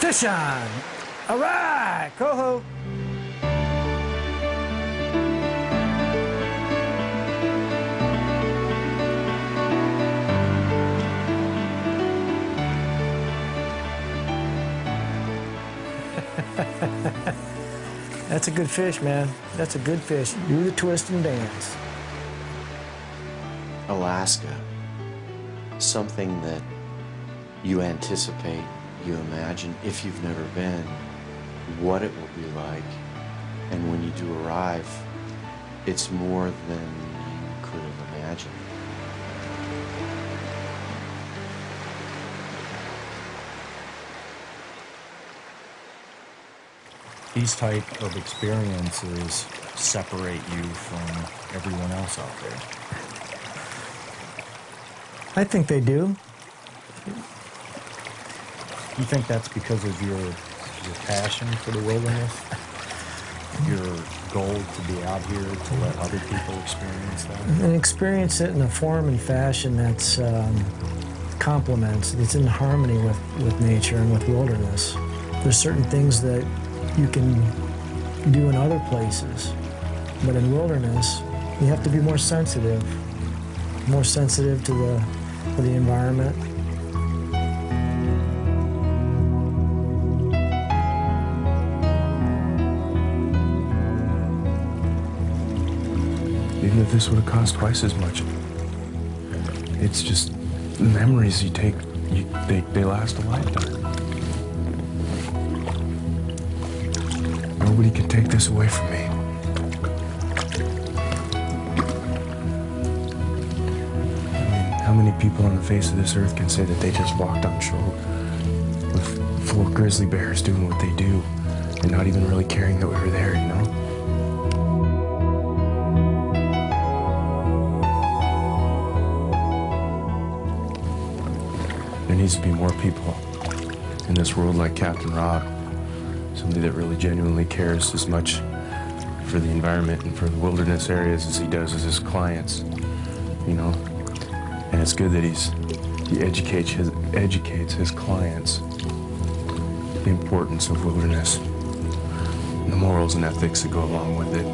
Fish on. All right, coho. That's a good fish, man. That's a good fish. Do the twist and dance. Alaska, something that you anticipate, you imagine, if you've never been, what it will be like. And when you do arrive, it's more than you could have imagined. These type of experiences separate you from everyone else out there. I think they do. You think that's because of your passion for the wilderness? Your goal to be out here to let other people experience that? And experience it in a form and fashion that's complements, that's in harmony with nature and with wilderness. There's certain things that you can do in other places, but in wilderness, you have to be more sensitive to the environment. Even if this would have cost twice as much, it's just memories you take, they last a lifetime. Nobody can take this away from me. How many people on the face of this earth can say that they just walked on shore with 4 grizzly bears doing what they do and not even really caring that we were there, you know? There needs to be more people in this world like Captain Rob. Somebody that really genuinely cares as much for the environment and for the wilderness areas as he does as his clients, you know? And it's good that he educates his clients the importance of wilderness and the morals and ethics that go along with it.